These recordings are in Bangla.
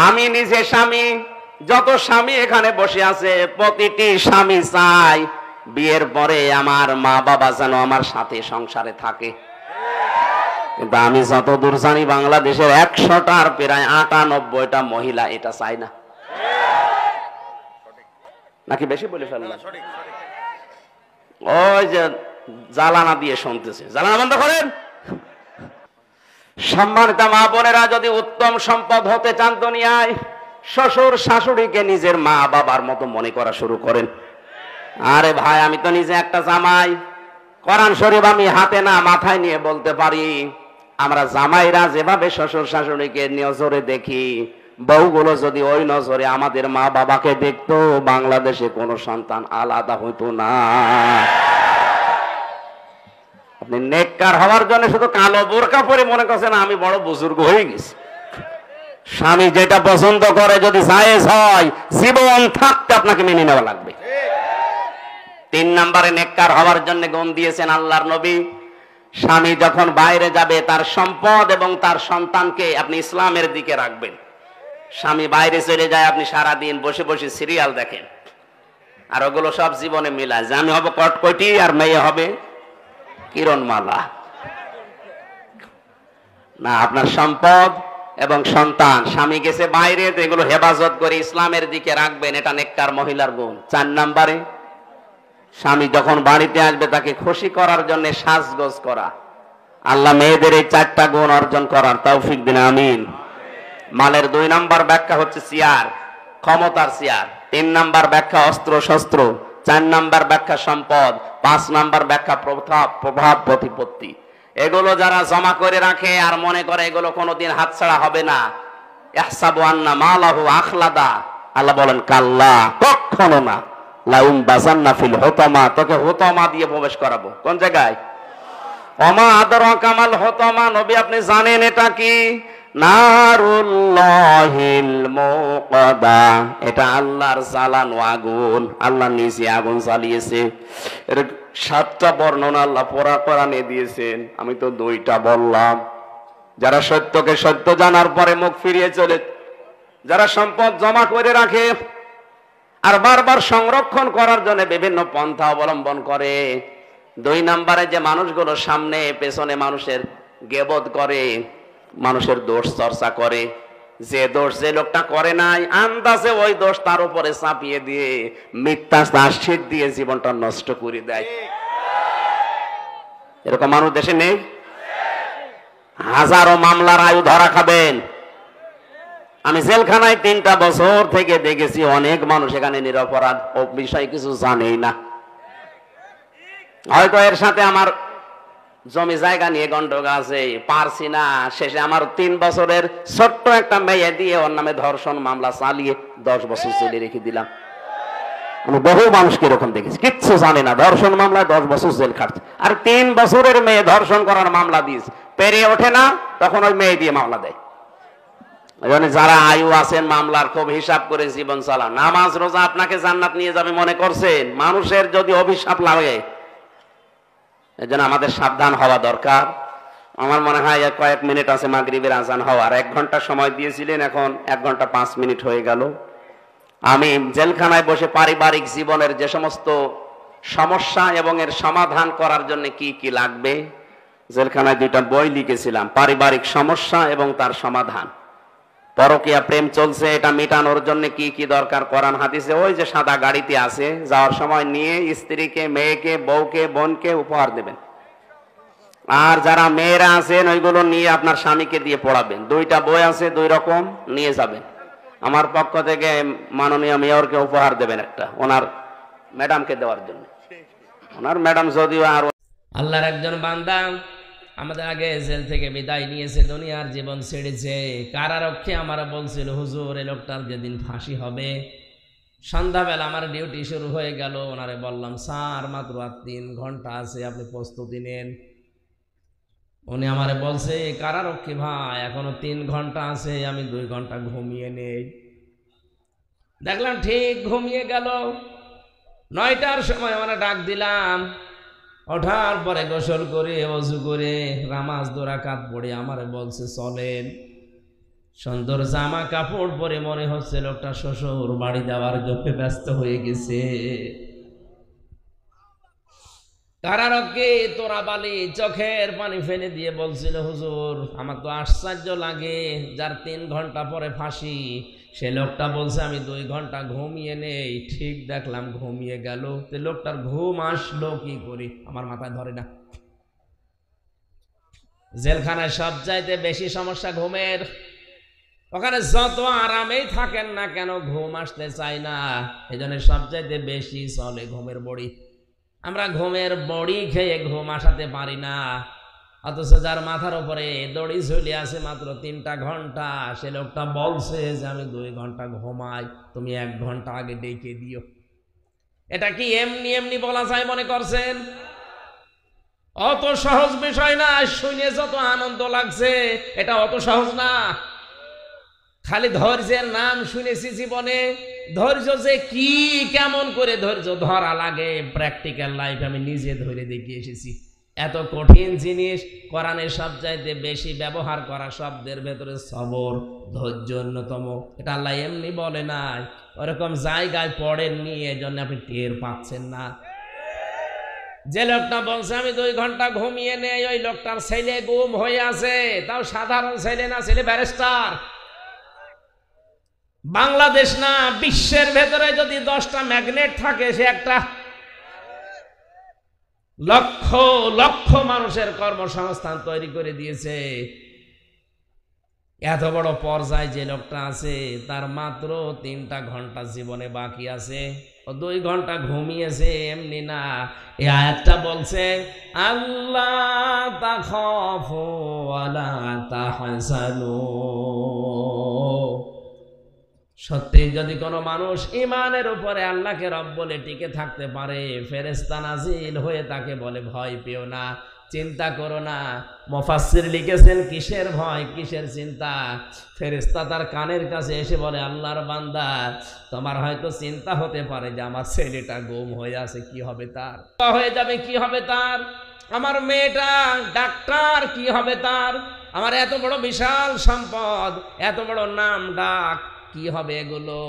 আমি নিজে স্বামী, যত স্বামী এখানে বসে আছে প্রতিটি স্বামী চাই বিয়ের পরে আমার মা বাবা যেন আমার সাথে সংসারে থাকে। কিন্তু আমি যতদূর জানি বাংলাদেশের 100টার প্রায় 98টা মহিলা এটা চায় না। নাকি বেশি বলে ফেললাম? ওই যে জ্বালানা দিয়ে শুনতেছে, জ্বালানা বন্ধ করেন। সম্মানিত মা বোনেরা, যদি উত্তম সম্পদ হতে চান দুনিয়ায়, শ্বশুর শাশুড়িকে নিজের মা বাবার মতো মনে করা শুরু করেন। আরে ভাই, আমি তো নিজে একটা জামাই, কোরআন শরীফ আমি হাতে না মাথায় নিয়ে বলতে পারি। আমরা জামাইরা যেভাবে শ্বশুর শাশুড়িকে নজরে দেখি, বউগুলো যদি ওই নজরে আমাদের মা বাবাকে দেখতো, বাংলাদেশে কোনো সন্তান আলাদা হইতো না। আপনি নেককার হওয়ার জন্য শুধু কালো বোরকা পরে মনে করছেন আমি বড় বুজুর্গ হয়ে গেছি। স্বামী যেটা পছন্দ করে যদি জায়েজ হয়, জীবন থাকতে আপনাকে মেনে নেওয়া লাগবে। 3 নম্বরে নেককার হওয়ার জন্য গুণ দিয়েছেন আল্লাহর নবী। স্বামী যখন বাইরে যাবে, তার সম্পদ এবং তার সন্তানকে আপনি ইসলামের দিকে রাখবেন। স্বামী বাইরে চলে যায়, আপনি সারাদিন বসে বসে সিরিয়াল দেখেন, আর ওগুলো সব জীবনে মিলায় যে আমি হব কটকটি আর মেয়ে হবে কিরণমালা। না, আপনার সম্পদ এবং সন্তান, স্বামী গেছে বাইরে, তো এগুলো হেফাজত করে ইসলামের দিকে রাখবেন। এটা নেককার মহিলার গুণ। 4 নম্বরে, স্বামী যখন বাড়িতে আসবে তাকে খুশি করার জন্য সাজগোজ করা। আল্লাহ মেয়েদের এই 4টা গুণ অর্জন করার তৌফিক দিন, আমিন। মালের 2 নম্বর ব্যাখ্যা হচ্ছে চেয়ার, ক্ষমতার চেয়ার। 3 নম্বর ব্যাখ্যা অস্ত্র শস্ত্র। 4 নম্বর ব্যাখ্যা সম্পদ। 5 নম্বর ব্যাখ্যা প্রভাব প্রতিপত্তি। এগুলো যারা জমা করে রাখে আর মনে করে এগুলো কোনোদিন হাতছাড়া হবে না, ইহসাবু আন্না মালাহু আখলাদা, আল্লাহ বলেন কাল্লা, কখনো না। লাউম বাজান্না ফিল হুতামা, তোকে হুতামা দিয়ে প্রবেশ করাবো। কোন জায়গায়? ওমা আদরাকা মাল হুতামা, নবী আপনি জানেন এটা কি? নারুল্লাহিল মুকাদা, এটা আল্লাহর জ্বালানো আগুন। আল্লাহ নিজে আগুন জ্বালিয়েছে। এর 7টা বর্ণনা আল্লাহ কোরআনে দিয়েছেন, আমি তো 2টা বললাম। যারা সত্যকে সত্য জানার পরে মুখ ফিরিয়ে চলে, যারা সম্পদ জমা করে রাখে আর বারবার সংরক্ষণ করার জন্য বিভিন্ন পন্থা অবলম্বন করে। 2 নম্বরে যে মানুষগুলো সামনে পেছনে মানুষের গীবত করে, মানুষের দোষ চর্চা করে, যে দোষ যে লোকটা করে নাই আন্দাজে ওই দোষ তার উপরে চাপিয়ে দিয়ে মিথ্যা আশ্বাস দিয়ে জীবনটা নষ্ট করে দেয়। এরকম মানুষ দেশে নেই? হাজারো মামলার আয়ু ধরা খাবেন। আমি জেলখানায় 3টা বছর থেকে দেখেছি অনেক মানুষ এখানে নিরপরাধ, ও বিষয়ে কিছু জানেই না। হয়তো এর সাথে আমার জমি জায়গা নিয়ে গন্ডগোল আছে, পারছি না, শেষে আমার 3 বছরের ছোট্ট একটা মেয়ে দিয়ে ওর নামে ধর্ষণ মামলা চালিয়ে 10 বছর জেলে রেখে দিলাম। আমি বহু মানুষকে এরকম দেখেছি, কিচ্ছু জানে না, ধর্ষণ মামলায় 10 বছর জেল খাটছে। আর 3 বছরের মেয়ে ধর্ষণ করার মামলা দিয়েছে, পেরিয়ে ওঠে না, তখন ওই মেয়ে দিয়ে মামলা দেয়। যারা আয়ু আছেন মামলার, খুব হিসাব করে জীবন চালান। নামাজ রোজা আপনাকে জান্নাত নিয়ে যাবে মনে করছেন? মানুষের যদি অভিশাপ লাগে, এজন্য আমাদের সাবধান হওয়া দরকার। আমার মনে হয় কয়েক মিনিট আছে মাগরিবের আজান হওয়ার। 1 ঘন্টা সময় দিয়েছিলেন, এখন 1 ঘন্টা 5 মিনিট হয়ে গেল। আমি জেলখানায় বসে পারিবারিক জীবনের যে সমস্ত সমস্যা এবং এর সমাধান করার জন্য কি কি লাগবে, জেলখানায় 2টা বই লিখেছিলাম, পারিবারিক সমস্যা এবং তার সমাধান। পরকীয়া প্রেম চলছে, এটা মেটানোর জন্য কি কি দরকার কোরআন হাদিসে ওই যে সাদা গাড়িতে আছে, যাওয়ার সময় নিয়ে স্ত্রীকে, মেয়েকে, বউকে, বোনকে উপহার দেবেন। আর যারা মেয়েরা আছেন ওইগুলো নিয়ে আপনার স্বামীকে দিয়ে পড়াবেন। 2টা বই আছে, 2 রকম নিয়ে যাবেন। আমার পক্ষ থেকে মাননীয় মেয়রকে উপহার দেবেন একটা, ওনার ম্যাডামকে দেওয়ার জন্য। ওনার ম্যাডাম যদিও আর আল্লাহর একজন বান্দা আমাদের আগে জেল থেকে বিদায় নিয়েছে, দুনিয়ার জীবন ছেড়েছে। কারারক্ষী আমার বলছিল, হুজুর এই লোকটার যেদিন ফাঁসি হবে, সন্ধ্যাবেলা আমার ডিউটি শুরু হয়ে গেল। ওনারে বললাম, স্যার মাত্র আর 3 ঘন্টা আছে, আপনি প্রস্তুতি নেন। উনি আমারে বলছে, কারারক্ষী ভাই এখনো 3 ঘন্টা আছে, আমি 2 ঘন্টা ঘুমিয়ে নেই। দেখলাম ঠিক ঘুমিয়ে গেল। 9টার সময় আমরা ডাক দিলাম, ওঠার পরে গোসল করে ওযু করে নামাজ 2 রাকাত পড়ে আমারে বলছে চলেন। সুন্দর জামা কাপড় পরে মনে হচ্ছে লোকটা শ্বশুর বাড়ি যাওয়ার জন্য ব্যস্ত হয়ে গেছে। কারারক্ষী তোরা বালি চোখের পানি ফেলে দিয়ে বলছিল, হুজুর আমার তো আশ্চর্য লাগে, যার 3 ঘন্টা পরে ফাঁসি সে লোকটা বলছে আমি 2 ঘন্টা ঘুমিয়ে নেই। ঠিক দেখলাম ঘুমিয়ে গেল। তো লোকটার ঘুম আসলো কি করে আমার মাথায় ধরে না। জেলখানায় সবচাইতে বেশি সমস্যা ঘুমের। ওখানে যত আরামেই থাকেন না কেন ঘুম আসতে চায় না। এই জন্য সবচাইতে বেশি চলে ঘুমের বড়ি। আমরা ঘুমের বড়ি খেয়ে ঘুম আসাতে পারি না, অথচ যার মাথার উপরে দড়ি ঝুলে আছে মাত্র 3টা ঘন্টা, সে লোকটা বলছে যে আমি 2 ঘন্টা ঘুমাই, তুমি 1 ঘন্টা আগে ডেকে দিও। এটা কি এমনি এমনি বলা যায় মনে করছেন? অত সহজ বিষয় না। শুনে যত আনন্দ লাগছে এটা অত সহজ না। খালি ধৈর্যের নাম শুনেছি জীবনে, ধৈর্য যে কি কেমন করে ধৈর্য ধরা লাগে প্র্যাকটিক্যাল লাইফ আমি নিজে ধরে দেখিয়ে এসেছি। এত কঠিন জিনিস কোরআনের সবচাইতে বেশি ব্যবহার করা শব্দের ভেতরে সবর, ধৈর্য অন্যতম। এটা আল্লাহ এমনি বলে নাই, ওরকম জায়গায় পড়েননি, এজন্য আপনি টের পাচ্ছেন না। যে লোকটা বলছে আমি 2 ঘন্টা ঘুমিয়ে নেই, ওই লোকটার ছেলে গুম হয়ে আছে, তাও সাধারণ ছেলে না, ছেলে ব্যারিস্টার। বাংলাদেশ না বিশ্বের ভেতরে যদি 10টা ম্যাগনেট থাকে, সে একটা লক্ষ লক্ষ মানুষের কর্মসংস্থান তৈরি করে দিয়েছে। এত বড় পর্যায়ে যে লোকটা আছে, তার মাত্র 3টা ঘন্টা জীবনে বাকি আছে, ও 2 ঘন্টা ঘুমিয়েছে এমনি না। এই আয়াতটা বলছে আল্লাহ তাখাফু ওয়ালা তাহজানু। সত্যি যদি কোনো মানুষ ইমানের উপরে আল্লাহকে রব বলে টিকে থাকতে পারে, ফেরেশতা নাজিল হয়ে তাকে বলে ভয় পেও না, চিন্তা করো না। মুফাসসির লিখেছেন কিসের ভয় কিসের চিন্তা। ফেরেশতা তার কানের কাছে এসে বলে আল্লাহর বান্দা, তোমার হয়তো চিন্তা হতে পারে যে আমার ছেলেটা গুম হয়ে আছে, কি হবে তার, হয়ে যাবে কি হবে তার, আমার মেয়েটা ডাক্তার কি হবে তার, আমার এত বড় বিশাল সম্পদ, এত বড় নাম ডাক কি হবে এগুলো।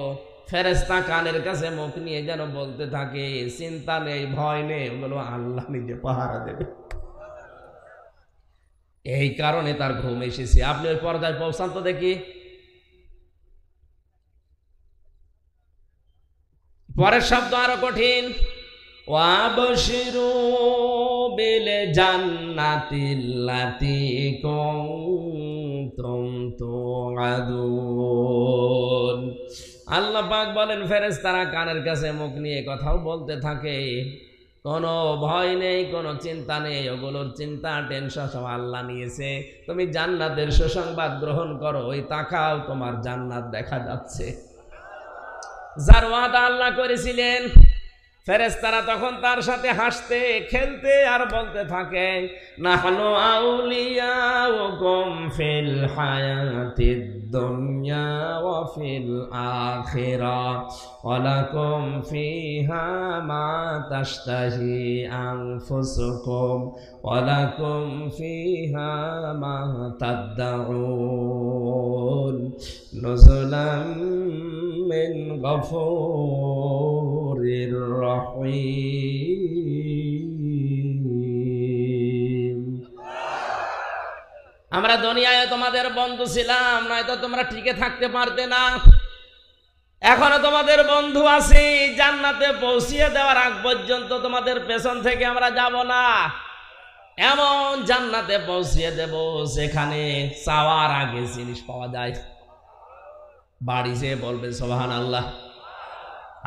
ফেরেশতা কানের কাছে মুখ নিয়ে যেন বলতে থাকে চিন্তা নেই, ভয় নেই, ওগুলো আল্লাহ নিজে পাহারা দেবে। এই কারণে তার ঘুম এসেছে। আপনি ওই পর্দায় পৌঁছান তো দেখি। পরের শব্দ আরো কঠিন, ওয়াবশিরু বিল জান্নাতিল্লাতী কুনতুম তুআদুন। আল্লাহ পাক বলেন ফেরেশতারা কানের কাছে মুখ নিয়ে কথাও বলতে থাকে, কোনো ভয় নেই, কোনো চিন্তা নেই, ওগুলোর চিন্তা টেনশন সব আল্লাহ নিয়েছে। তুমি জান্নাতের সুসংবাদ গ্রহণ করো, ওই তাকাও তোমার জান্নাত দেখা যাচ্ছে। যার ওয়াদা আল্লাহ করেছিলেন, ফেরেশতারা তখন তার সাথে হাসতে খেলতে আর বলতে থাকে নাহনু আউলিয়াউকুম ফিল হায়াতিদ দুনিয়া ওয়া ফিল আখিরাহ ওয়া লাকুম ফিহা মা তাশতাহি আনফুসুকুম ওয়া লাকুম ফিহা মা তাদউন নুজুলাম মিন গফুরির রহিম। আমরা দুনিয়ায় তোমাদের বন্ধু ছিলাম, নয়তো তোমরা টিকে থাকতে পারতে না। এখনো তোমাদের বন্ধু আছি, জান্নাতে পৌঁছিয়ে দেওয়ার আগ পর্যন্ত তোমাদের পেছন থেকে আমরা যাব না। এমন জান্নাতে পৌঁছিয়ে দেব যেখানে চাওয়ার আগে জিনিস পাওয়া যায়। বাড়ি যেয়ে বলবে সুবহানাল্লাহ।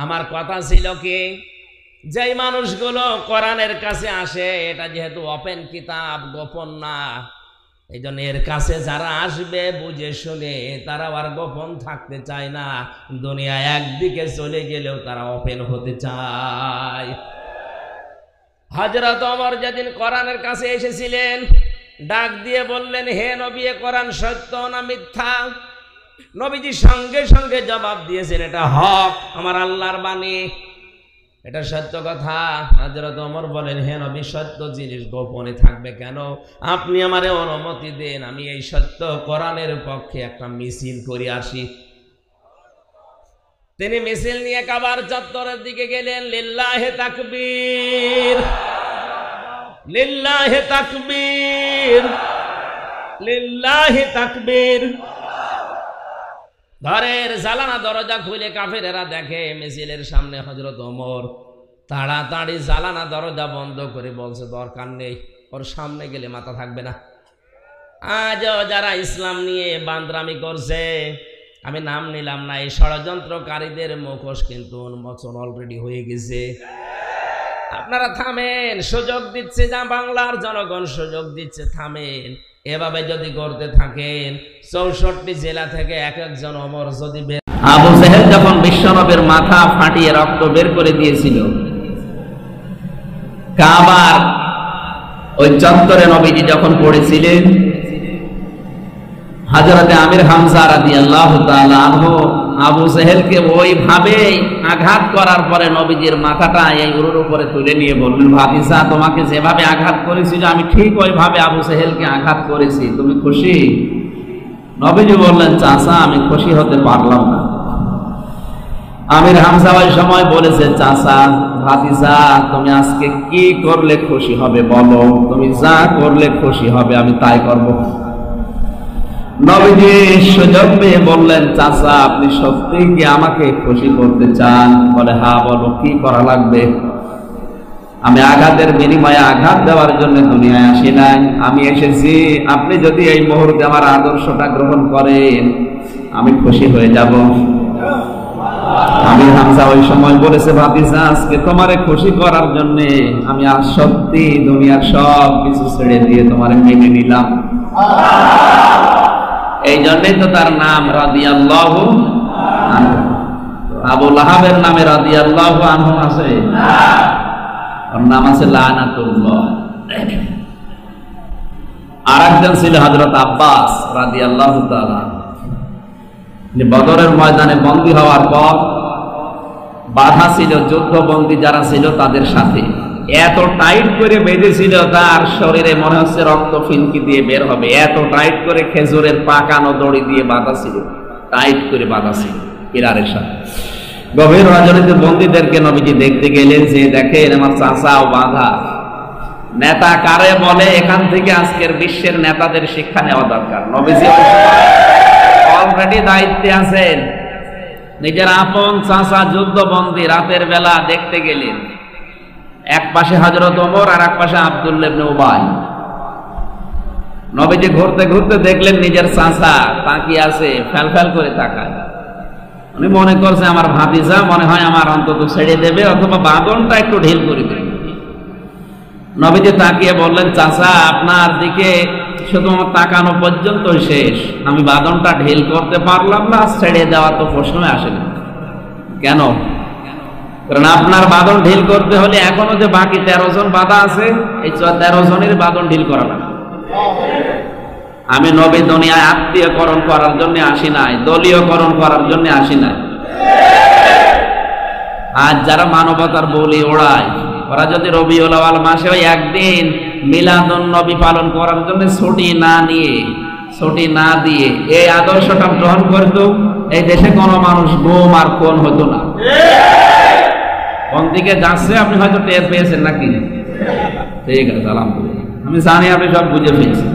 আমার কথা ছিল কি, যেই মানুষগুলো কোরআনের কাছে আসে, এটা যেহেতু ওপেন কিতাব, গোপন না, এই জন্য এর কাছে যারা আসবে বুঝে শুনে, তারা আর গোপন থাকতে চায় না। দুনিয়া একদিকে চলে গেলেও তারা ওপেন হতে চায়। হযরত ওমর যেদিন কোরআনের কাছে এসেছিলেন, ডাক দিয়ে বললেন হে নবী, কোরআন সত্য না মিথ্যা? নবীজি সঙ্গে সঙ্গে জবাব দিয়েছেন এটা হক, আমার আল্লাহর বাণী। এটা সত্য কথা। হযরত ওমর বলেন, হে নবী, সত্য জিনিস গোপনে থাকবে কেন? আপনি আমারে অনুমতি দেন, আমি এই সত্য কোরআনের পক্ষে একটা মিছিল করে আসি। তিনি মিছিল নিয়ে কাবার চত্বরের দিকে গেলেন। লিল্লাহে তাকবীর, লিল্লাহে তাকবীর, লিল্লাহে তাকবীর। ঘরের জালানা দরজা খুলে কাফেরেরা দেখে মিছিলের সামনে হযরত ওমর। তাড়াতাড়ি জালানা দরজা বন্ধ করে বলছে, দরকার নেই, ওর সামনে গেলে মাথা থাকবে না। আজও যারা ইসলাম নিয়ে বান্দরামি করছে, আমি নাম নিলাম না, এই ষড়যন্ত্রকারীদের মুখোশ কিন্তু উন্মোচন অলরেডি হয়ে গেছে। আপনারা থামেন, সুযোগ দিচ্ছে যা বাংলার জনগণ সুযোগ দিচ্ছে, থামেন। এভাবে যদি করতে থাকেন 64 জেলা থেকে এক একজন ওমর যদি আবু জেহেল যখন বিশ্বনবীর মাথা ফাটিয়ে রক্ত বের করে দিয়েছিল, কাবার ওই চত্বরে নবীজি যখন পড়েছিলেন, হযরতে আমির হামজা রাদিয়াল্লাহু তাআলা আনহু আবু জেহেলকে ওইভাবে আঘাত করার পরে নবীজির মাথাটা এই উরুর উপরে তুলে নিয়ে বললেন, ভাতিজা, তোমাকে যেভাবে আঘাত করেছিল আমি ঠিক ওইভাবে আবু জেহেলকে আঘাত করেছি, তুমি খুশি? নবীজি বললেন, চাচা, আমি খুশি হতে পারলাম না। আমির হামজা ওই সময় বলেছে, চাচা, ভাতিজা, তুমি আজকে কি করলে খুশি হবে বলো, তুমি যা করলে খুশি হবে আমি তাই করব। নবীজি সুযোগ পেয়ে বললেন, চাচা, আপনি সত্যিই কি আমাকে খুশি করতে চান? বলে, হ্যাঁ, বলো কি করা লাগবে? আমি আঘাতের বিনিময়ে আঘাত দেওয়ার জন্য দুনিয়ায় আসি নাই, আমি এসেছি আপনি যদি এই মুহূর্তে আমার আদর্শটা গ্রহণ করেন আমি খুশি হয়ে যাব। আমির হামজা ওই সময় বলেছে, ভাতিজা, আজকে তোমারে খুশি করার জন্য আমি আজ সত্যি দুনিয়ার সব কিছু ছেড়ে দিয়ে তোমারে মেনে নিলাম। এই জন্যই তো তার নাম রাদিয়াল্লাহু আনহু। আবু লাহাবের নামে রাদিয়াল্লাহু আনহু আছে? ওর নাম আছে লানাতুল্লাহ। আরেকজন ছিল হযরত আব্বাস রাদিয়াল্লাহু তাআলা, যে বদরের ময়দানে বন্দী হওয়ার পর বাধা ছিল যুদ্ধবন্দী যারা ছিল তাদের সাথে, এত টাইট করে বেঁধেছিল তার শরীরে মনে হচ্ছে রক্ত ফিনকি দিয়ে বের হবে, এত টাইট করে খেজুরের পাকানো দড়ি দিয়ে বাঁধা ছিল, টাইট করে বাঁধা ছিল পিলারের সাথে। গভীর রজনীতে বন্দীদেরকে নবীজি দেখতে গেলেন, যে দেখেন আমার চাচাও বাঁধা। নেতা কারে বলে, এখান থেকে আজকের বিশ্বের নেতাদের শিক্ষা নেওয়া দরকার। নবীজি অলরেডি দায়িত্বে আছেন, নিজের আপন চাচা যুদ্ধবন্দী রাতের বেলা দেখতে গেলেন। এক পাশে হযরত ওমর আর এক পাশে আব্দুল্লাহ ইবনে উবাই। নবীজি ঘুরতে ঘুরতে দেখলেন নিজের চাচা তাকিয়ে আছে, ফ্যাল ফ্যাল করে তাকায়। উনি মনে করছে আমার ভাতিজা মনে হয় আমার অন্তত ছেড়ে দেবে অথবা বাঁধনটা একটু ঢিল করে দেবে। নবীজি তাকিয়ে বললেন, চাচা, আপনার দিকে শুধু আমার তাকানো পর্যন্ত শেষ, আমি বাঁধনটা ঢিল করতে পারলাম না, ছেড়ে দেওয়া তো প্রশ্নই আসে না। কেন? কারণ আপনার বাঁধন ঢিল করতে হলে এখনো যে বাকি 13 জন বাঁধা আছে, এই 13 জনের বাঁধন ঢিল করা লাগবে। আমি নবী দুনিয়ায় আত্মীয়করণ করার জন্য আসি নাই, দলীয়করণ করার জন্য আসি নাই। আজ যারা মানবতার বলি ওড়ায়, ওরা যদি রবিউল আউয়াল মাসে ওই একদিন মিলাদুন নবী পালন করার জন্য ছুটি না দিয়ে এই আদর্শটা গ্রহণ করত, এই দেশে কোনো মানুষ গুম আর খুন হতো না। কোন দিকে যাচ্ছে আপনি হয়তো টের পেয়েছেন নাকি? ঠিক আছে, আলহামদুলিল্লাহ, আমি জানি আপনি সব বুঝে ফেলছেন।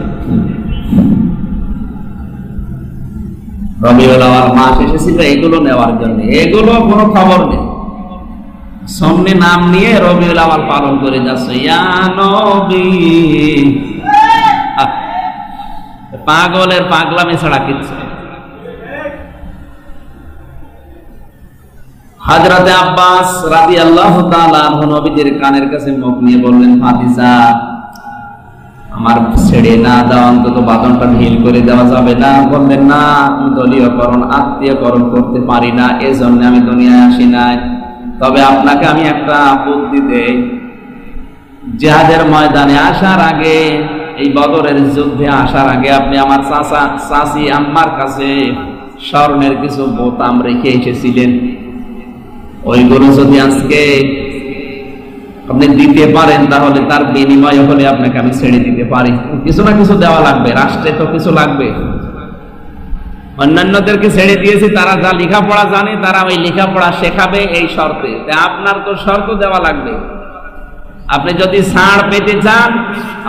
রবিউল আউয়াল মাস এসেছিল এগুলো নেওয়ার জন্য, এগুলো কোনো খবর নেই। সামনে নাম নিয়ে রবিউল আউয়াল পালন করে যাচ্ছে। ইয়া নবী, পাগলের পাগলামি ছাড়া কিছু। হযরতে আব্বাস রাদিয়াল্লাহু তাআলা আনহু নবীজির কানের কাছে মুখ নিয়ে বললেন, ভাতিজা, আমার ছেড়ে না দাও, অন্তত বাঁধনটা ঢিল করে দেওয়া যাবে না? বললেন, না, আমি দলীয়করণ আত্মীয়করণ করতে পারি না, এজন্য আমি দুনিয়ায় আসি নাই। তবে আপনাকে আমি একটা বুদ্ধি দেই, জিহাদের ময়দানে আসার আগে, এই বদরের যুদ্ধে আসার আগে আপনি আমার চাচি আম্মার কাছে স্বর্ণের কিছু বোতাম রেখে এসেছিলেন, ওইগুলো যদি আজকে আপনি দিতে পারেন, তাহলে তার বিনিময় হলে আপনাকে আমি ছেড়ে দিতে পারি। কিছু না কিছু দেওয়া লাগবে, রাষ্ট্রে তো কিছু লাগবে। অন্যান্যদেরকে ছেড়ে দিয়েছি, তারা যা লেখাপড়া জানে তারা ওই লেখাপড়া শেখাবে এই শর্তে। আপনার তো শর্ত দেওয়া লাগবে। আপনি যদি ছাড় পেতে চান,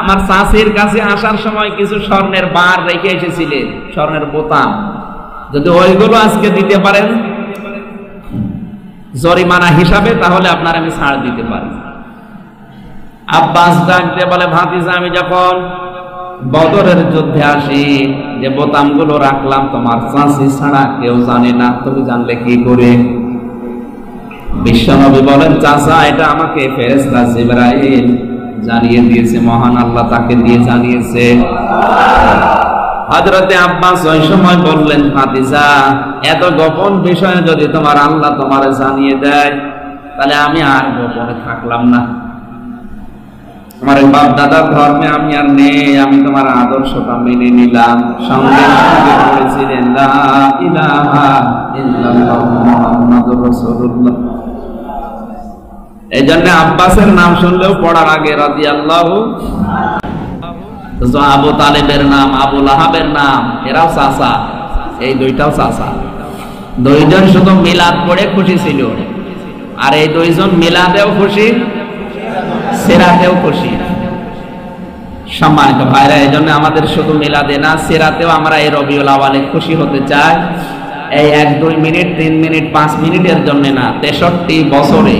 আমার চাষির কাছে আসার সময় কিছু স্বর্ণের বার রেখে এসেছিলেন, স্বর্ণের বোতাম, যদি ওইগুলো আজকে দিতে পারেন জরিমানা হিসাবে, তাহলে আপনার আমি ছাড় দিতে পারি। আব্বাস ডাকতে বলে, ভাতিজা আমি যখন বদরের যুদ্ধে আসি, যে বোতামগুলো রাখলাম তোমার চাষি ছাড়া কেউ জানে না, তুমি জানলে কি করে? বিশ্বনবী বলেন, চাচা এটা আমাকে ফেরেশতা জিবরাইল জানিয়ে দিয়েছে, মহান আল্লাহ তাকে দিয়ে জানিয়েছে। হযরতে আব্বাস ওই সময় বললেন, ভাতিজা এত গোপন বিষয় যদি তোমার আল্লাহ তোমারে জানিয়ে দেয়, তাহলে আমি আর গোপনে থাকলাম না। আমার বাপ দাদার ধর্মে আমি আর নেই, আমি তোমার আদর্শটা মেনে নিলাম। সঙ্গে সঙ্গে বলেছিলেন, লা ইলাহা ইল্লাল্লাহ মুহাম্মাদুর রাসূলুল্লাহ। এই জন্য আব্বাসের নাম শুনলেও পড়ার আগে রাদিয়াল্লাহু, আবু তালেবের নাম, আবু লাহাবের নাম, এরাও চাচা, এই দুইটাও চাচা। দুইজন শুধু মিলাদ পড়ে খুশি ছিল, আর এই দুইজন মিলাদেও খুশি, সিরাতেও খুশি। সম্মানিত ভাইরা, এই জন্য আমাদের শুধু মিলাদে না, সিরাতেও আমরা এই রবিউল আওয়ালে খুশি হতে চাই। এই 1-2 মিনিট, 3 মিনিট, 5 মিনিটের জন্য না, 63 বছরে।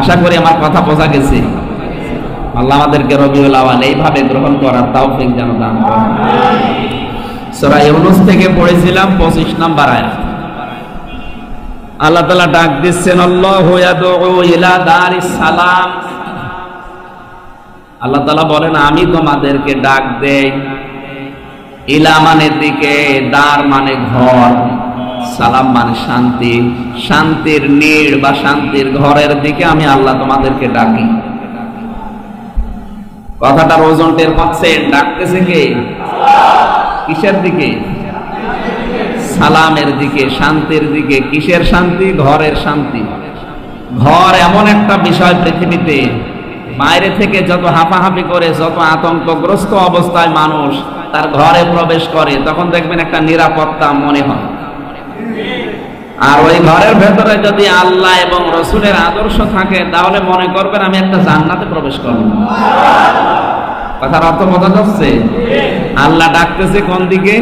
আশা করি আমার কথা বোঝা গেছে। আল্লাহ আমাদেরকে রবিউল আওয়াল এইভাবে গ্রহণ করার তৌফিক যেন দান করেন। সূরা ইউনূস থেকে পড়েছিলাম 25 নম্বর আয়াত। আল্লাহ তাআলা ডাক দিচ্ছেন, আল্লাহু ইয়াদউ ইলা দারিস সালাম। আল্লাহ তাআলা বলেন, আমি তোমাদেরকে ডাক দেই, ইলা মানে দিকে, দার মানে ঘর, সালাম মানে শান্তি, শান্তির নীড় বা শান্তির ঘরের দিকে আমি আল্লাহ তোমাদেরকে ডাকি। কথাটার ওজন টের পাচ্ছেন? ডাকতেছে কে? কিসের দিকে? সালামের দিকে, শান্তির দিকে। কিসের শান্তি? ঘরের শান্তি। ঘর এমন একটা বিষয় পৃথিবীতে, বাইরে থেকে যত হাঁপাহাঁপি করে, যত আতঙ্কগ্রস্ত অবস্থায় মানুষ তার ঘরে প্রবেশ করে, তখন দেখবেন একটা নিরাপত্তা মনে হয়। আর ওই ঘরের ভেতরে যদি আল্লাহ এবং রসুলের আদর্শ থাকে, তাহলে মনে করবেন আমি একটা জান্নাতে প্রবেশ করব। কথার অর্থ বোঝা যাচ্ছে? আল্লাহ ডাকতেছে কোন দিকে?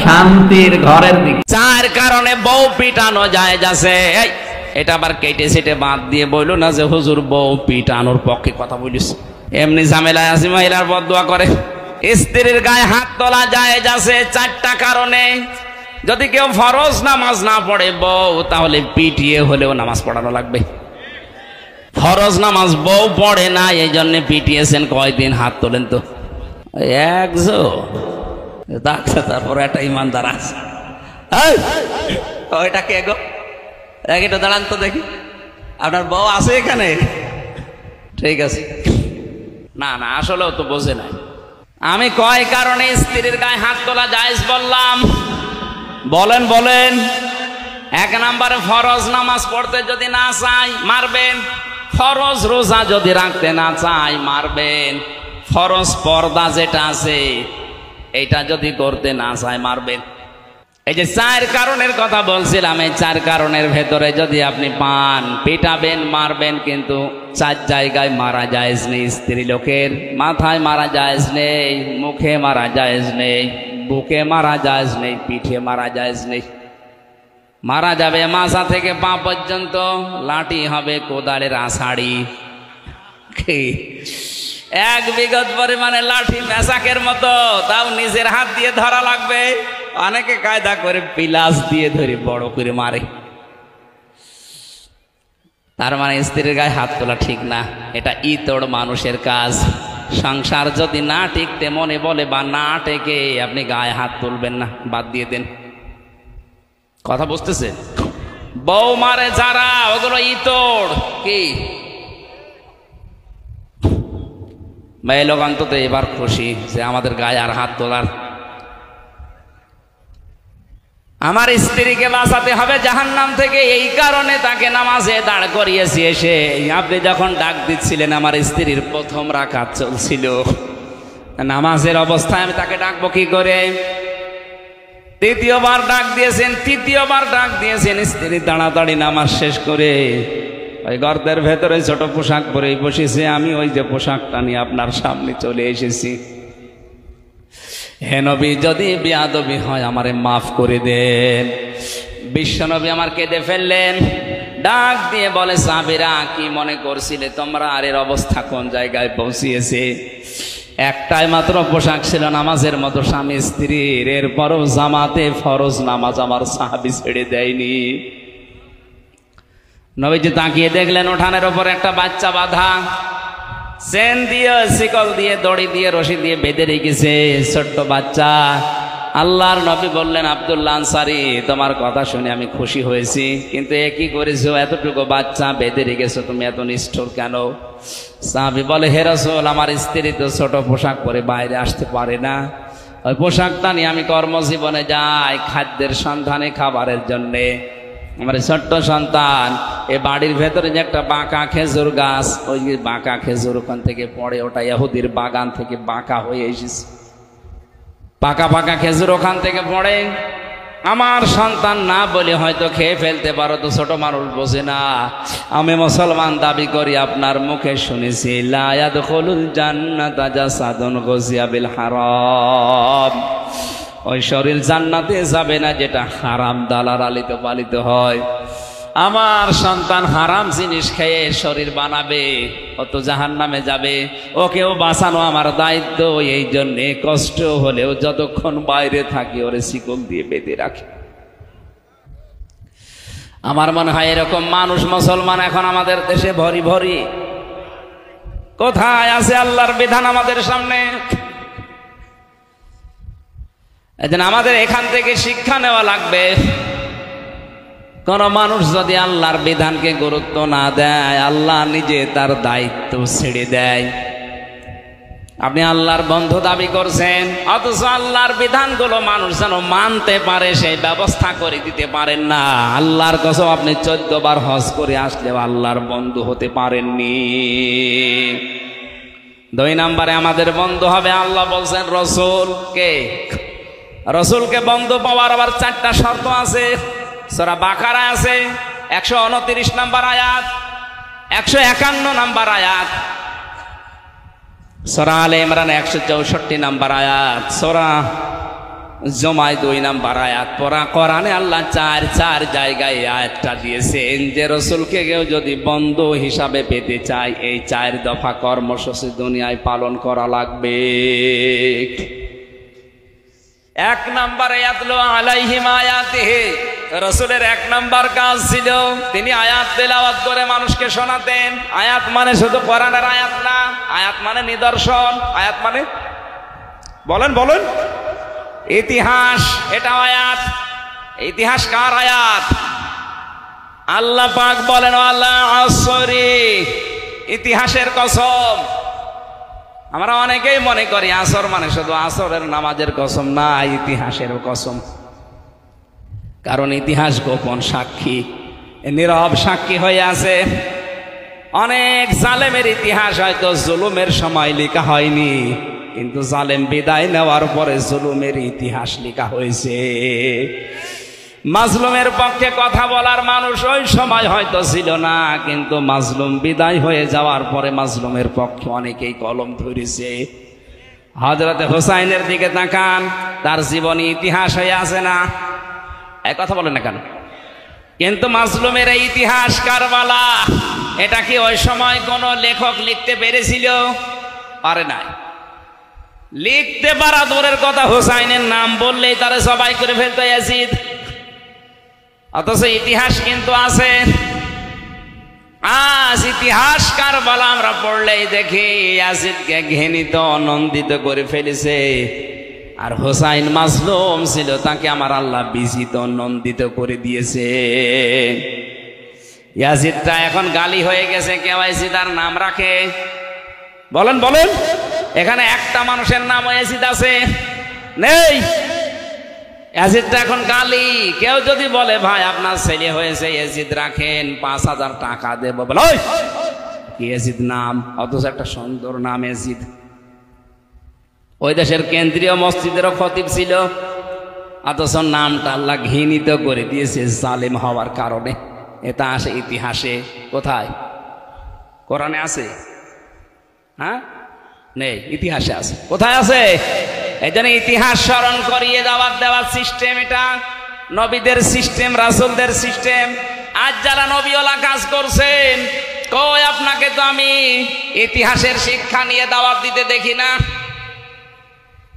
শান্তির ঘরের দিকে। চার কারণে বউ পিটানো যায় যাচ্ছে। এটা আবার কেটে সেটে বাদ দিয়ে বইল না যে হুজুর বউ পিটানোর পক্ষে কথা বলিস। এমনি ঝামেলায় আসি, মহিলার বদদুয়া করে। স্ত্রীর গায়ে হাত তোলা যায় যাচ্ছে 4টা কারণে। যদি কেউ ফরজ নামাজ না পড়ে বউ, তাহলে পিটিয়ে হলেও নামাজ পড়ানো লাগবে। ফরজ নামাজ বউ পড়ে না, এই জন্য পিটিয়েছেন। কয়দিন? হাত তোলেন তো। তারপর একটা ইমানদার আছে, ওইটা কে গো? একটু দাঁড়ান তো দেখি, আপনার বউ আছে এখানে? ঠিক আছে। না না, আসলেও তো বোঝে নাই। আমি কয় কারণে স্ত্রীর গায়ে হাত তোলা জায়েজ বললাম? বলেন বলেন। 1 নম্বরে, ফরজ নামাজ পড়তে যদি না চাই মারবেন। ফরজ রোজা যদি রাখতে না চাই মারবেন। ফরজ পর্দা যেটা আছে এইটা যদি করতে না চায় মারবেন। এই যে 4 কারণের কথা বলছিলাম, এই 4 কারণের ভেতরে যদি আপনি পান, পিটাবেন, মারবেন, কিন্তু 4 জায়গায় মারা জায়েজ নেই। স্ত্রী লোকের মাথায় মারা জায়েজ নেই, মুখে মারা জায়েজ নেই, বুকে মারা জায়েজ নেই, পিঠে মারা জায়েজ নেই। মারা যাবে মাথা থেকে পা পর্যন্ত, লাঠি হবে কোদালের আষাঢ়ি। 1 বিঘত পরিমাণে লাঠি, মেসাকের মতো, তাও নিজের হাত দিয়ে ধরা লাগবে। অনেকে কায়দা করে পিলাস দিয়ে ধরে বড় করে মারে। তার মানে স্ত্রীর গায়ে হাত তোলা ঠিক না, এটা ইতর মানুষের কাজ। সংসার যদি না টিকতে মনে বলে বা না টেকে, আপনি গায়ে হাত তুলবেন না, বাদ দিয়ে দেন। কথা বুঝতেছে? বউ মারে যারা, ওগুলো ইতর। কি মেয়ে লোক অন্তত এবার খুশি যে আমাদের গায়ে আর হাত তোলার। আমার স্ত্রীকে বাঁচাতে হবে জাহান্নাম থেকে, এই কারণে তাকে নামাজে দাঁড় করিয়েছি। এসে আপনি যখন ডাক দিচ্ছিলেন আমার স্ত্রীর প্রথম রাকাত চলছিল, নামাজের অবস্থায় আমি তাকে ডাকবো কি করে? তৃতীয়বার ডাক দিয়েছেন, তৃতীয়বার ডাক দিয়েছেন। স্ত্রী তাড়াতাড়ি নামাজ শেষ করে ওই গর্তের ভেতরে ছোট পোশাক পরেই বসেছে। আমি ওই যে পোশাকটা নিয়ে আপনার সামনে চলে এসেছি। হে নবী, যদি বেয়াদবি হয় আমারে মাফ করে দেন। বিশ্বনবী আমার কেঁদে ফেললেন, ডাক দিয়ে বলে, সাহাবীরা কি মনে করছিলে তোমরা? আর এর অবস্থা কোন জায়গায় পৌঁছিয়েছে? একটাই মাত্র পোশাক ছিল নামাজের মতো স্বামী স্ত্রীর, এরপরও জামাতে ফরজ নামাজ আমার সাহাবী ছেড়ে দেয়নি। নবীজি তাকিয়ে দেখলেন উঠানের উপর একটা বাচ্চা বাঁধা, চেন দিয়ে, শিকল দিয়ে, দড়ি দিয়ে, রশি দিয়ে বেঁধে রেখেছে, ছোট্ট বাচ্চা। আল্লাহর নবী বললেন, আব্দুল্লাহ আনসারী, তোমার কথা শুনে আমি খুশি হয়েছি, কিন্তু এ কি করেছো? এতটুকু বাচ্চা বেঁধে রেখেছো, তুমি এত নিষ্ঠুর কেন? সাহাবী বলে, হে রাসূল, আমার স্ত্রী তো ছোট পোশাক পরে বাইরে আসতে পারে না, ওই পোশাকটা নিয়ে আমি কর্মজীবনে যাই খাদ্যের সন্ধানে, খাবারের জন্যে। আমার ছোট্ট সন্তান এ বাড়ির ভেতরে যে একটা বাঁকা খেজুর গাছ, ওই বাঁকা খেজুর ওখান থেকে পড়ে, ওটা ইহুদির বাগান থেকে বাঁকা হয়ে এসেছে, পাকা পাকা খেজুর ওখান থেকে পড়ে। আমার সন্তান না বলে হয়তো খেয়ে ফেলতে পারো, তো ছোট মানুষ বোঝে না। আমি মুসলমান দাবি করি, আপনার মুখে শুনেছি লা ইয়াদখুলুল জান্নাতা জাসাদুন গুযিয়া বিল হারাম, ওই শরীর জান্নাতে যাবে না যেটা হারাম দ্বারা লালিত পালিত হয়। আমার সন্তান হারাম জিনিস খেয়ে শরীর বানাবে, ও তো জাহান্নামে যাবে। ওকেও বাঁচানো আমার দায়িত্ব, এই জন্যে কষ্ট হলেও যতক্ষণ বাইরে থাকি ওরে শিকল দিয়ে বেঁধে রাখি। আমার মনে হয় এরকম মানুষ মুসলমান এখন আমাদের দেশে ভরি ভরি। কোথায় আছে আল্লাহর বিধান আমাদের সামনে? এজন্য আমাদের এখান থেকে শিক্ষা নেওয়া লাগবে। কোন মানুষ যদি আল্লাহর বিধানকে গুরুত্ব না দেয়, আল্লাহ নিজে তার দায়িত্ব ছেড়ে দেয়। আপনি আল্লাহর বন্ধু দাবি করছেন, অথচ আল্লাহর বিধানগুলো মানুষ যেন মানতে পারে সেই ব্যবস্থা করে দিতে পারেন না। আল্লাহর কসম, আপনি 14 বার হজ করে আসলেও আল্লাহর বন্ধু হতে পারেননি। 2 নম্বরে আমাদের বন্ধু হবে, আল্লাহ বলছেন রসুলকে, রসুলকে বন্ধু পাওয়ার আবার 4টা শর্ত আছে। সূরা বাকারা আছে 129 নম্বর আয়াত, 151 নম্বর আয়াত, সূরা আলে ইমরান 164 নম্বর আয়াত, সূরা জুমায় 2 নম্বর আয়াত। কোরআনে আল্লাহ 4 জায়গায় আয়াতটা দিয়েছেন যে রসুলকে কেউ যদি বন্ধু হিসাবে পেতে চায়, এই 4 দফা কর্মসূচি দুনিয়ায় পালন করা লাগবে। 1 নম্বরে ইয়াতলু আলাইহিম আয়াতিহি, রসুলের 1 নম্বর কাজ ছিল তিনি আয়াত তেলাওয়াত করে মানুষকে শোনাতেন। আয়াত মানে শুধু কোরআনের আয়াত না, আয়াত মানে নিদর্শন, আয়াত মানে বলেন বলেন ইতিহাস, এটা আয়াত। ইতিহাস কার আয়াত? আল্লাহ পাক বলেন আল্লাহ আসরি, ইতিহাসের কসম। আমরা অনেকেই মনে করি আসর মানে শুধু আসরের নামাজের কসম, না, ইতিহাসেরও কসম। কারণ ইতিহাস গোপন সাক্ষী, নীরব সাক্ষী হয়ে আছে। অনেক জালেমের ইতিহাস হয়তো জুলুমের সময় লেখা হয়নি, কিন্তু জালেম বিদায় নেওয়ার পরে জুলুমের ইতিহাস লেখা হয়েছে। মাজলুমের পক্ষে কথা বলার মানুষ ওই সময় হয়তো ছিল না, কিন্তু মাজলুম বিদায় হয়ে যাওয়ার পরে মাজলুমের পক্ষে অনেকেই কলম ধরেছে। হযরতে হুসাইনের দিকে তাকান, তার জীবনী ইতিহাস হয়ে আছে না? এই কথা বলেন না কেন? কিন্তু মাজলুমের এই ইতিহাস কারবালা, এটা কি ওই সময় কোন লেখক লিখতে পেরেছিল? পারে নাই। লিখতে পারা দূরের কথা, হুসাইনের নাম বললেই তারা সবাই করে ফেলতো ইয়াজিদ। অথচ ইতিহাস কিন্তু আছে। আজ ইতিহাস কারবালা আমরা পড়লেই দেখি ইয়াজিদকে ঘৃণিত নন্দিত করে ফেলেছে, আর হুসাইন মাজলুম ছিল, তাকে আমার আল্লাহ বিজিত নন্দিত করে দিয়েছে। ইয়াজিদটা এখন গালি হয়ে গেছে, কেউ ইয়াজিদার নাম রাখে? বলেন বলেন, এখানে একটা মানুষের নাম ইয়াজিদ আছে? নেই। ইয়াজিদটা এখন গালি। কেউ যদি বলে ভাই আপনার ছেলে হয়েছে ইয়াজিদ রাখেন 5,000 টাকা দেবো, বলে ওই ইয়াজিদ নাম, অথচ একটা সুন্দর নাম ইয়াজিদ। ওই দেশের কেন্দ্রীয় মসজিদেরও খতিব ছিল, অথচ নামটা আল্লাহ ঘৃণিত করে দিয়েছে জালেম হওয়ার কারণে। এটা আসে ইতিহাসে, কোথায়? কোরআনে আছে? হ্যাঁ, নেই, ইতিহাসে আছে। কোথায় আছে? এই জন্য ইতিহাস স্মরণ করিয়ে দেওয়ার সিস্টেম এটা, নবীদের সিস্টেম, রাসূলদের সিস্টেম। আজ যারা নবীওয়ালা কাজ করছেন, কই আপনাকে তো আমি ইতিহাসের শিক্ষা নিয়ে দাওয়াত দিতে দেখি না।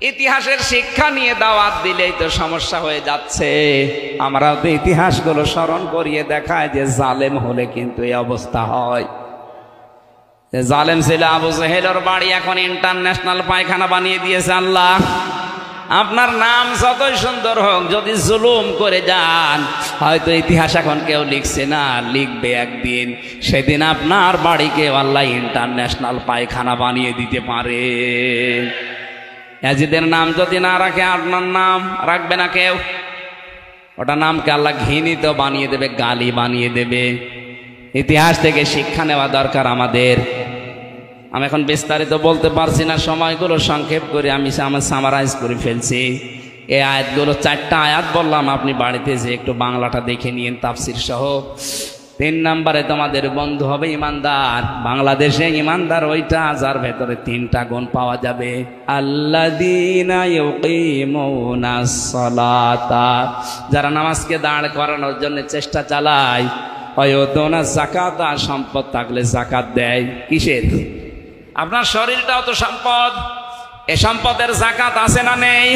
ইতিহাসের শিক্ষা নিয়ে দাওয়াত দিলেই তো সমস্যা হয়ে যাচ্ছে। আমরা তো ইতিহাসগুলো স্মরণ করিয়ে দেখায় যে জালেম হলে কিন্তু এই অবস্থা হয়। জালেম ছিল আবু জেহেলের বাড়ি এখন ইন্টারন্যাশনাল পায়খানা বানিয়ে দিয়েছে আল্লাহ। আপনার নাম যতই সুন্দর হোক, যদি জুলুম করে যান, হয়তো ইতিহাস এখন কেউ লিখছে না, লিখবে একদিন, সেদিন আপনার বাড়িকে আল্লাহ ইন্টারন্যাশনাল পায়খানা বানিয়ে দিতে পারে। ইয়াজিদের নাম যদি না রাখে, আপনার নাম রাখবে না কেউ, ওটা নামকে আল্লাহ ঘৃণিত বানিয়ে দেবে, গালি বানিয়ে দেবে। ইতিহাস থেকে শিক্ষা নেওয়া দরকার আমাদের। আমি এখন বিস্তারিত বলতে পারছি না, সময়গুলো সংক্ষেপ করে আমি সামারাইজ করে ফেলছি। এই আয়াতগুলো 4টা আয়াত বললাম, আপনি বাড়িতে যে একটু বাংলাটা দেখে নিন তাফসির সহ। 3 নম্বরে তোমাদের বন্ধু হবে ইমানদার। বাংলাদেশে ইমানদার ওইটা যার ভেতরে 3টা গুণ পাওয়া যাবে। আল্লাযীনা ইউকিমুনাস সালাতা, যারা নামাজকে দাঁড় করানোর জন্য চেষ্টা চালায়। ওয়ায়ুতুনা যাকাতা, সম্পদ থাকলে যাকাত দেয়। কিসের? আপনার শরীরটাও তো সম্পদ, এই সম্পদের যাকাত আছে না নেই?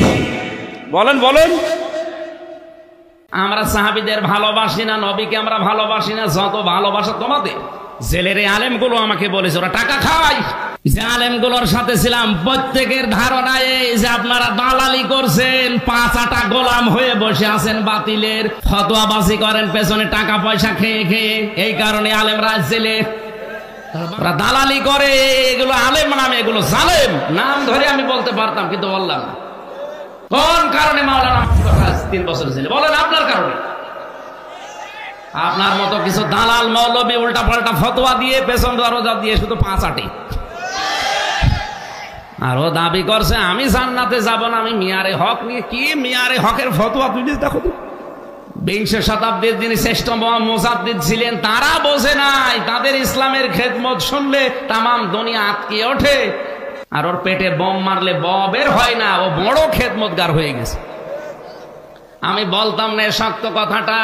বলেন বলেন। আমরা সাহাবীদের ভালোবাসি না, নবীকে আমরা ভালোবাসি না। যত ভালোবাসা তোমাদের। জেলের এই আলেমগুলো আমাকে বলেছে ওরা টাকা খায়। যে আলেমগুলোর সাথে ছিলাম, প্রত্যেকের ধারণা এই যে আপনারা দালালি করছেন, 5 আটা গোলাম হয়ে বসে আছেন, বাতিলের ফতোয়াবাজি করেন পেছনে টাকা পয়সা খেয়ে খেয়ে। এই কারণে আলেমরা জেলে, ওরা দালালি করে। এগুলো আলেম নামে, এগুলো জালেম। নাম ধরে আমি বলতে পারতাম, কিন্তু বললাম না। কোন কারণে মাওলানা 3 বছর ছিল? বলেন আপনার কারণে। আপনার মতো কিছু দালাল মৌলবী উল্টা পাল্টা ফতোয়া দিয়ে, পেছন দরজা দিয়ে শুধু 5 আটে। আর ও দাবি করছে আমি জান্নাতে যাব না, আমি মিয়ারে হক নিয়ে। কি মিয়ারে হকের ফতোয়া? তুই দেখো তো, 20 শতাব্দীর যিনি শ্রেষ্ঠ মুজাদ্দিদ ছিলেন, তারা বোঝে নাই। তাদের ইসলামের খেদমত শুনলে তামাম দুনিয়া আটকে ওঠে। আর ওর পেটে বোম মারলে বের হয় না, ও বড় খেদমতগার হয়ে গেছে। আমি বলতাম না শক্ত কথাটা,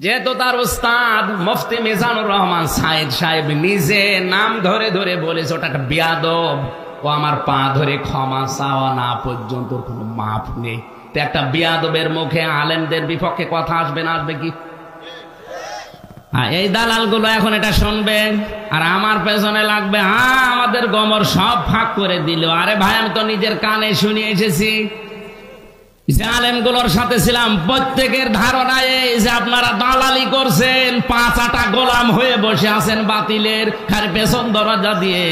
যেহেতু তার উস্তাদ মুফতি মিজানুর রহমান সাইদ সাহেব নিজে নাম ধরে ধরে বলেছে ওটা একটা বিয়াদব। ও আমার পা ধরে ক্ষমা চাওয়া না পর্যন্ত কোনো মাপ নেই। তো একটা বিয়াদবের মুখে আলেমদের বিপক্ষে কথা আসবে না? আসবে কি? এই দালালগুলো এখন এটা শুনবে আর আমার পেছনে লাগবে। হ্যাঁ, আমাদের গমর সব ফাঁক করে দিল। আরে ভাই, আমি তো নিজের কানে শুনে এসেছি। যে আলেমগুলোর সাথে ছিলাম, প্রত্যেকের ধারণা এই যে আপনারা দালালি করছেন, 5 আটা গোলাম হয়ে বসে আছেন বাতিলের, আর পেছন দরজা দিয়ে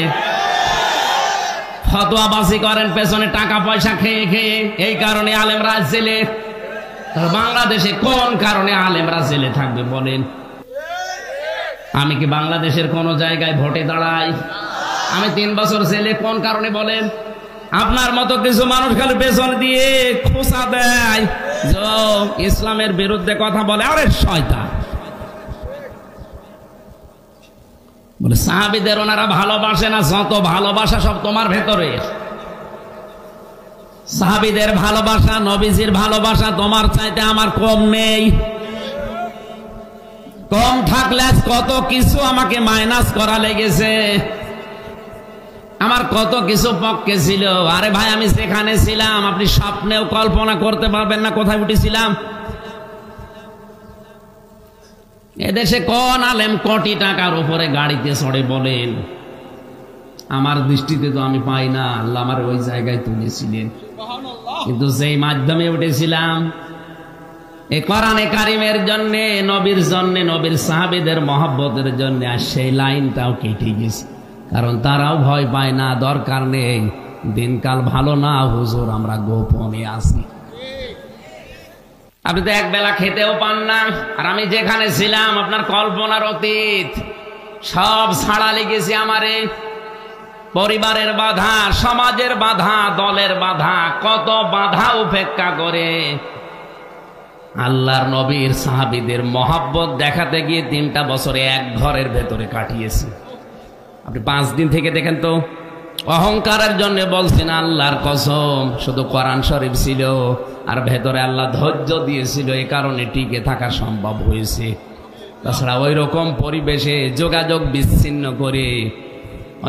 ফতোয়াবাজি করেন পেছনে টাকা পয়সা খেয়ে খেয়ে। এই কারণে আলেমরা জেলে। বাংলাদেশে কোন কারণে আলেমরা জেলে থাকবে বলেন? আমি কি বাংলাদেশের কোন জায়গায় ভোটে দাঁড়াই? আমি 3 বছর জেলে কোন কারণে বলেন? আপনার মতো কিছু মানুষ খালি পেছন দিয়ে খোঁচা দেয়, ইসলামের বিরুদ্ধে কথা বলে। আরে শয়তান বলে সাহাবীদের ওনারা ভালোবাসে না। যত ভালোবাসা সব তোমার ভেতরে। সাহাবীদের ভালোবাসা, নবীজির ভালোবাসা তোমার চাইতে আমার কম নেই। কম থাকলে কত কিছু আমাকে মাইনাস করা লেগেছে। আমার কত কিছু পক্ষে ছিল। আরে ভাই, আমি যেখানে ছিলাম আপনি স্বপ্নেও কল্পনা করতে পারবেন না কোথায় উঠেছিলাম। এদেশে কোন আলেম কোটি টাকার উপরে গাড়িতে চড়ে বলেন? আমার দৃষ্টিতে তো আমি পাই না। আল্লাহ আমার ওই জায়গায় তুলেছিলেন, কিন্তু যেই মাধ্যমে উঠেছিলাম এই কোরআনে কারিমের জন্য, নবীর জন্য, নবীর সাহাবীদের মহব্বতের জন্য, আর সেই লাইনটাও কেটে গেছে। কারণ তারাও ভয় পায় না, দরকার নেই, দিনকাল ভালো না হুজুর, আমরা গোপনে আছি। আপনি তো এক বেলা খেতেও পান না, আর আমি যেখানে ছিলাম আপনার কল্পনার অতীত। সব ছাড়া লেগেছে আমারে, পরিবারের বাধা, সমাজের বাধা, দলের বাধা, কত বাধা উপেক্ষা করে আল্লাহর নবীর সাহাবীদের মহাব্বত দেখাতে গিয়ে 3টা বছরে এক ঘরের ভেতরে কাটিয়েছে। আপনি 5 দিন থেকে দেখেন তো, অহংকারের জন্য বলছেন আল্লাহর কসম, শুধু কোরআন শরীফ ছিল আর ভেতরে আল্লাহ ধৈর্য দিয়েছিল, এই কারণে টিকে থাকা সম্ভব হয়েছে। তাছাড়া ওই রকম পরিবেশে যোগাযোগ বিচ্ছিন্ন করে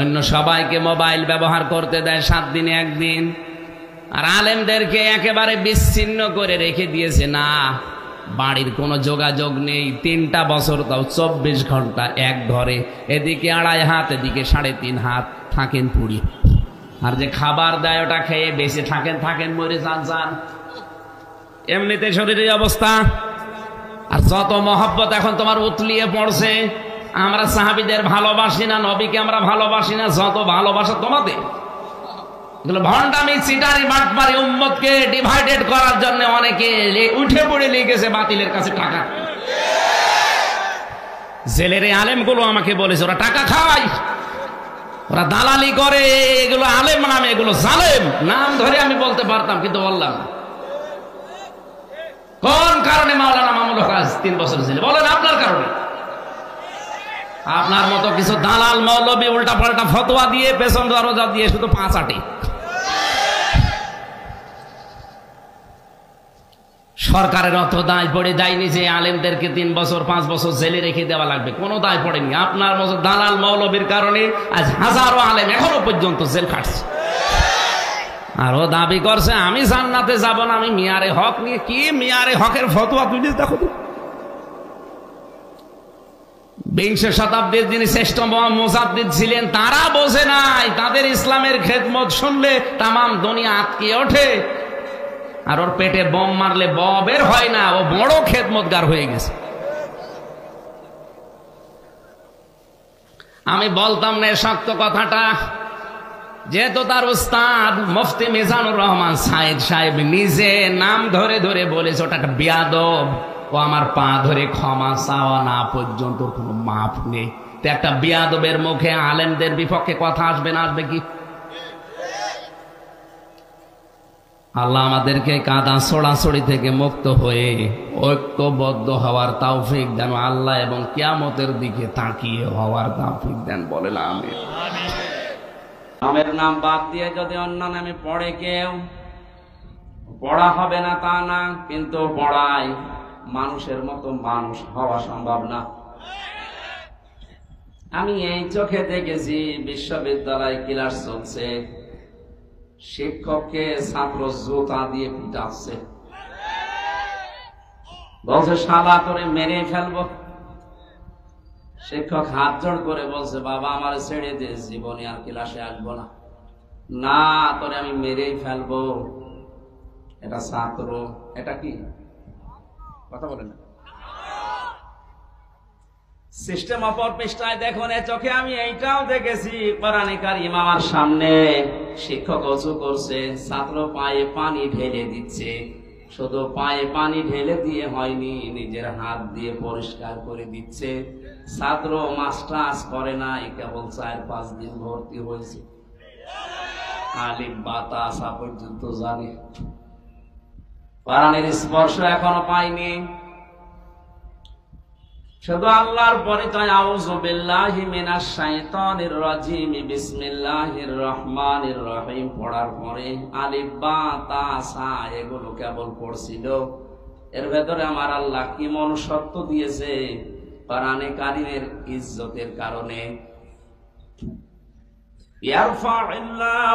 অন্য সবাইকে মোবাইল ব্যবহার করতে দেয় 7 দিনে 1 দিন, আর আলেমদেরকে একেবারে বিচ্ছিন্ন করে রেখে দিয়েছে। না, বাড়ির কোনো যোগাযোগ নেই, 3টা বছর তাও 24 ঘন্টা এক ঘরে, এদিকে 2.5 হাত, এদিকে 3.5 হাত, থাকেন পুড়ি। আর যে খাবার দেয় ওটা খেয়ে বেঁচে থাকেন মরে যান। এমনিতে শরীরের অবস্থা। আর যত মহব্বত এখন তোমার উতলিয়ে পড়ছে, আমরা সাহাবীদের ভালোবাসি না, নবীকে আমরা ভালোবাসি না, যত ভালোবাসা তোমাদের। এগুলো ভণ্ডামি, চিটারি, বাটপারি, উম্মতকে ডিভাইডেড করার জন্য অনেকে উঠে পড়ে লেগেছে বাতিলের কাছে টাকা। জেলের আলেমগুলো আমাকে বলেছে ওরা টাকা খায়, ওরা দালালি করে, এগুলো আলেম নামে, এগুলো জালেম। নাম ধরে আমি বলতে পারতাম, কিন্তু বললাম না। কোন কারণে মাওলানা মামুনুল হক 3 বছর জেলে? বলেন আপনার কারণে। আপনার মতো কিছু দালাল মৌলবী উল্টা পাল্টা ফতোয়া দিয়ে, পেছন দরজা দিয়ে শুধু 5 আটে। সরকারের অত দায় পড়ে যায়নি যে আলেমদেরকে 3 বছর 5 বছর জেলে রেখে দেওয়া লাগবে, কোনো দায় পড়েনি। আপনার মতো দালাল মৌলবীর কারণে আজ হাজারো আলেম এখনো পর্যন্ত জেল খাটছে। আর ও দাবি করছে আমি জান্নাতে যাব না, আমি মিয়ারে হক নিয়ে। কি মিয়ারে হকের ফতোয়া তুই দেখো। 20 শতাব্দীর যিনি শ্রেষ্ঠ মুজাদ্দিদ ছিলেন, তারা বোঝে নাই, তাদের ইসলামের খেদমত শুনলে তামাম দুনিয়া আটকে ওঠে। আর ওর পেটে বোম মারলে বের হয় না, ও বড় খেদমতগার হয়ে গেছে। আমি বলতাম না শক্ত কথাটা, যেহেতু তার উস্তাদ মুফতি মিজানুর রহমান সাইদ সাহেব নিজে নাম ধরে ধরে বলেছে ওটা একটা বিয়াদব, ও আমার পা ধরে ক্ষমা চাওয়া না পর্যন্ত কোনো মাপ নেই। তো একটা বিয়াদবের মুখে আলেমদের বিপক্ষে কথা আসবে না? আসবে কি? আল্লাহ আমাদেরকে কাদা ছড়াছড়ি থেকে মুক্ত হয়ে ঐক্যবদ্ধ হওয়ার তৌফিক দেন আল্লাহ, এবং কিয়ামতের দিকে তাকিয়ে হওয়ার তৌফিক দেন। বলেন আমিন। নামের নাম বাদ দিয়ে যদি অন্য নামে পড়ে কেউ, পড়া হবে না তা না, কিন্তু পড়ায় মানুষের মতো মানুষ হওয়া সম্ভব না। আমি এই চোখে দেখেছি, বিশ্ববিদ্যালয় ক্লাস চলছে, শিক্ষককে ছাত্র জুতা দিয়ে পিটাচ্ছে, বলছে শালা তোরে মেরে ফেলবো। শিক্ষক হাত জোড় করে বলছে বাবা আমার ছেড়ে দিয়ে, জীবনে আর ক্লাসে আসবো না। না, তোরে আমি মেরেই ফেলবো। এটা ছাত্র, এটা কি কথা বলে না? সিস্টেম অপর পৃষ্ঠায় দেখুন, চোখে আমি এইটাও দেখেছি। কোরআনে কারীম আমার সামনে, শিক্ষক ওযু করছে, ছাত্র পায়ে পানি ঢেলে দিচ্ছে। শুধু পায়ে পানি ঢেলে দিয়ে হয়নি, নিজের হাত দিয়ে পরিষ্কার করে দিচ্ছে। ছাত্র মাস্টার্স করে নাই, কেবল 4-5 দিন ভর্তি হয়েছে, আলিফ বা তা আসা পর্যন্ত জানে, কোরআনের স্পর্শ এখনো পাইনি। শুধু আল্লাহর পরিচয়, আউযু বিল্লাহি মিনাশ শাইতানির রাজিম, বিসমিল্লাহির রহমানির রহিম পড়ার পরে আলিফ বা তা সা এগুলো কেবল পড়ছিল। এর ভেতরে আমার আল্লাহ কি মনুষ্যত্ব দিয়েছে কোরআনে কারীমের ইজ্জতের কারণে।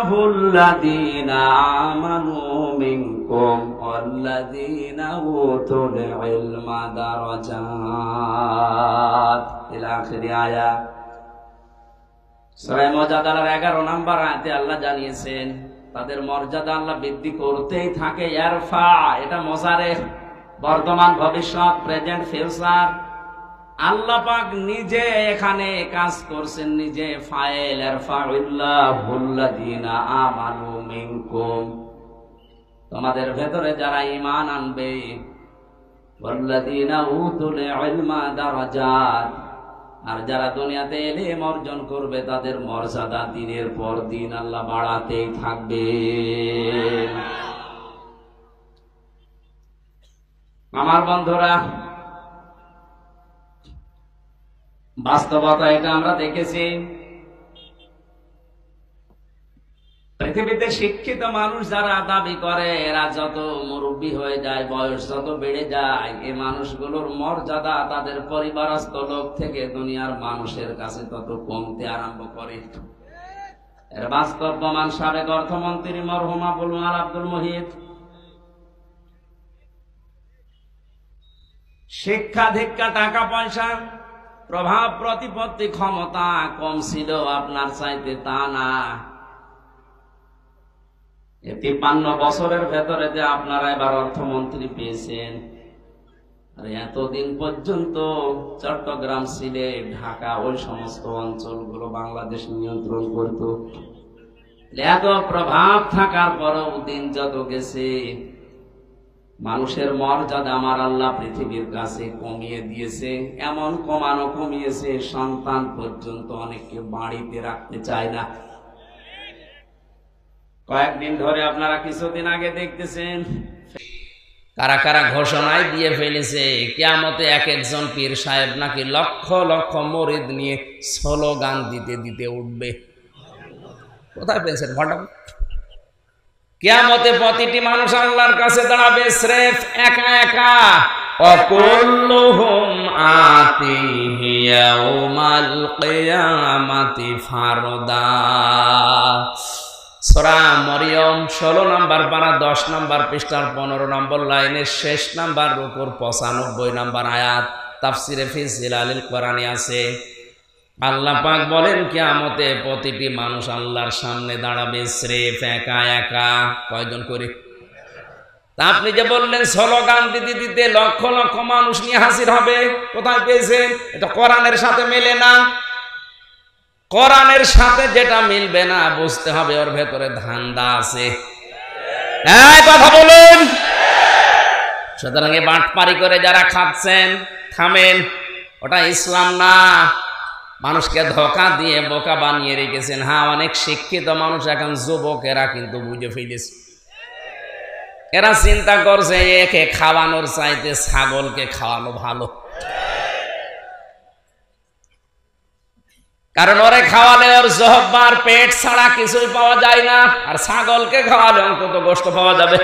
ইয়ারফা'ুল্লাযীনা আমানু মিনকুম ওয়াল্লাযীনা উতুল ইলমা দারাজাত ইলা আখিরি আয়াত। সূরা মুজাদালার 11 নম্বর আয়াতে আল্লাহ জানিয়েছেন তাদের মর্যাদা আল্লাহ বৃদ্ধি করতেই থাকে। ইয়ারফা, এটা মুজারে, বর্তমান ভবিষ্যৎ, প্রেজেন্ট ফিউচার। আল্লাহ পাক নিজে এখানে কাজ করছেন, নিজে ফাইল। ইয়ারফা'ুল্লাযীনা আমানু মিনকুম, তোমাদের ভেতরে যারা ঈমান আনবে ওয়াল্লাযীনা উতুল ইলমা দারাজাত, আর যারা দুনিয়াতে ইলম অর্জন করবে তাদের মর্যাদা দিনের পর দিন আল্লাহ বাড়াতেই থাকবে। আমার বন্ধুরা, বাস্তবতা এটা আমরা দেখেছি। পৃথিবীতে শিক্ষিত মানুষ যারা দাবি করে এরা যত মুরব্বী হয়ে যায়, বয়স যত বেড়ে যায়, এই মানুষগুলোর মর্যাদা তাদের পরিবারস্থ লোক থেকে দুনিয়ার মানুষের কাছে তত কমতে আরম্ভ করে। এর বাস্তব প্রমাণ সাবেক অর্থমন্ত্রী মরহুম আবুল মাল আব্দুল মুহিত। শিক্ষা দীক্ষা, টাকা পয়সা, প্রভাব প্রতিপত্তি, ক্ষমতা কম ছিল আপনার চাইতে, তা না। 53 বছরের ভেতরে যে আপনারা এবার অর্থমন্ত্রী পেয়েছেন, আর এতদিন পর্যন্ত চট্টগ্রাম, সিলেট, ঢাকা, ওই সমস্ত অঞ্চলগুলো বাংলাদেশ নিয়ন্ত্রণ করত। এত প্রভাব থাকার পরও দিন যত গেছে, মানুষের মর্যাদা আমার আল্লাহ পৃথিবীর কাছে কমিয়ে দিয়েছে। এমন কমিয়েছে, সন্তান পর্যন্ত অনেককে বাড়িতে রাখতে চায় না। কয়েকদিন ধরে আপনারা কিছুদিন আগে দেখতেছেন কারা কারা ঘোষণায় দিয়ে ফেলেছে কিয়ামতে এক একজন পীর সাহেব নাকি লক্ষ লক্ষ মুরিদ নিয়ে স্লোগান দিতে দিতে উঠবে। কোথায় পেয়েছেন ঘটনা? কিয়ামতে প্রতিটি মানুষ আল্লাহর কাছে দাঁড়াবে স্রেফ একা একা। অকুল্লুহুম আতিহি ইয়াউমাল কিয়ামাতি ফারদা। সূরা মরিয়ম 16 নম্বর পারা 10 নম্বর পৃষ্ঠার 15 নম্বর লাইনের শেষ নাম্বার রুকুর 95 নম্বর আয়াত, তাফসিরে ফি জিলালিল কোরআনে আছে। আল্লাহ পাক বলেন কিয়ামতে প্রতিটি মানুষ আল্লাহর সামনে দাঁড়াবে স্রেফ একা একা। কয়জন করে? তা আপনি যে বললেন স্লোগান দিতে দিতে লক্ষ লক্ষ মানুষ নিয়ে হাজির হবে, কোথায় পেয়েছেন? এটা কোরআনের সাথে মেলে না। কোরআনের সাথে যেটা মিলবে না বুঝতে হবে ওর ভেতরে ধান্দা আছে। এই কথা বলুন। সুতরাং এই বাটপারি করে যারা খাচ্ছেন, থামেন। ওটা ইসলাম না। মানুষকে ধোঁকা দিয়ে বোকা বানিয়ে রেখেছেন। হ্যাঁ, অনেক শিক্ষিত মানুষ এখন যুবকেরা কিন্তু বুঝে ফেলেছে। এরা চিন্তা করছে একে খাওয়ানোর চাইতে ছাগলকে খাওয়ানো ভালো, কারণ ওরে খাওয়ালে ওর জহব্বার পেট ছাড়া কিছুই পাওয়া যায় না, আর ছাগলকে খাওয়ালে অন্তত গোশত পাওয়া যাবে।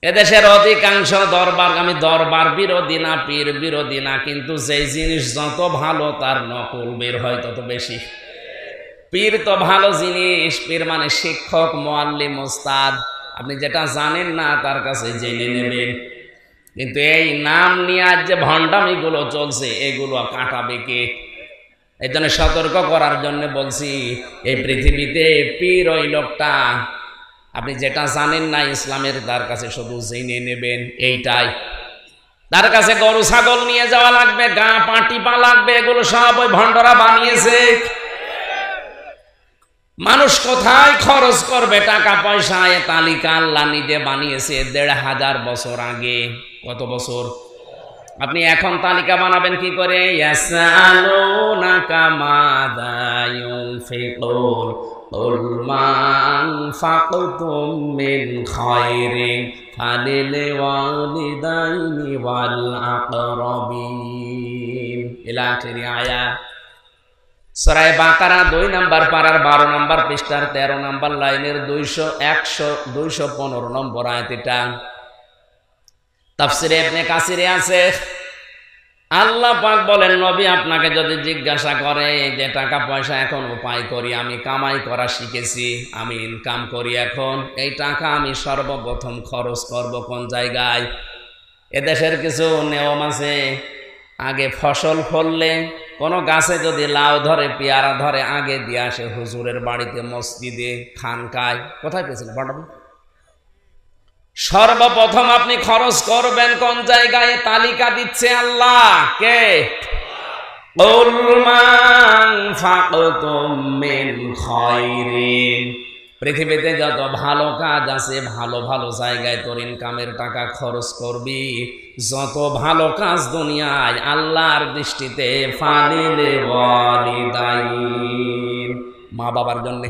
এদেশের অধিকাংশ দরবার, আমি দরবার বিরোধী না, পীর বিরোধী না, কিন্তু যে জিনিস যত ভালো তার নকল বের হয় তত বেশি। পীর তো ভালো জিনিস, পীর মানে শিক্ষক, মুআল্লিম, ওস্তাদ। আপনি যেটা জানেন না তার কাছে জেনে নেবেন। কিন্তু এই নাম নিয়ে আজ যে ভণ্ডামিগুলো চলছে, এগুলো কাটাবে কে? এই জন্য সতর্ক করার জন্য বলছি, এই পৃথিবীতে পীর ওই লোকটা আপনি যেটা জানেন না ইসলামের, তার কাছে শুধু জেনে নেবেন এইটাই। তার কাছে গরু ছাগল নিয়ে যাওয়া লাগবে, গা পাটি পা লাগবে, এগুলো সব ওই ভণ্ডরা বানিয়েছে। মানুষ কোথায় খরচ করবে টাকা পয়সা, এ তালিকা আল্লাহ নিজে বানিয়েছে 1500 বছর আগে। কত বছর? আপনি এখন তালিকা বানাবেন কি করে? ইয়াসআলুনাকা মাযা ইউনফিকুন কুল মা আনফাকতুম মিন খায়রিন ফালিল ওয়ালিদাইনি ওয়াল আকরাবিন ইলা আখিরি আয়াত। সূরা বাকারা 2 নম্বর পারার 12 নম্বর পৃষ্ঠার 13 নম্বর লাইনের 215 নম্বর আয়াত। এটা তাফসিরে ইবনে কাসিরে আছে। আল্লাহ পাক বলেন, নবী আপনাকে যদি জিজ্ঞাসা করে যে টাকা পয়সা এখন উপায় করি, আমি কামাই করা শিখেছি, আমি ইনকাম করি, এখন এই টাকা আমি সর্বপ্রথম খরচ করব কোন জায়গায়? এদেশের কিছু নিয়ম আছে। আগে ফসল ফললে, কোনো গাছে যদি লাউ ধরে, পেয়ারা ধরে, আগে দিয়ে আসে হুজুরের বাড়িতে, মসজিদে, খানকায়। কোথায় পেয়েছেন? সর্বপ্রথম আপনি খরচ করবেন কোন জায়গায়? তালিকা দিচ্ছে আল্লাহ। কে? কুল মা আনফাকতুম মিন খায়রিন, পৃথিবীতে যত ভালো কাজ আছে, ভালো ভালো জায়গায় তোর ইনকামের টাকা খরচ করবি। যত ভালো কাজ দুনিয়ায় আল্লাহর দৃষ্টিতে ফালিলে ওয়ালিদাইন, মা বাবার জন্য।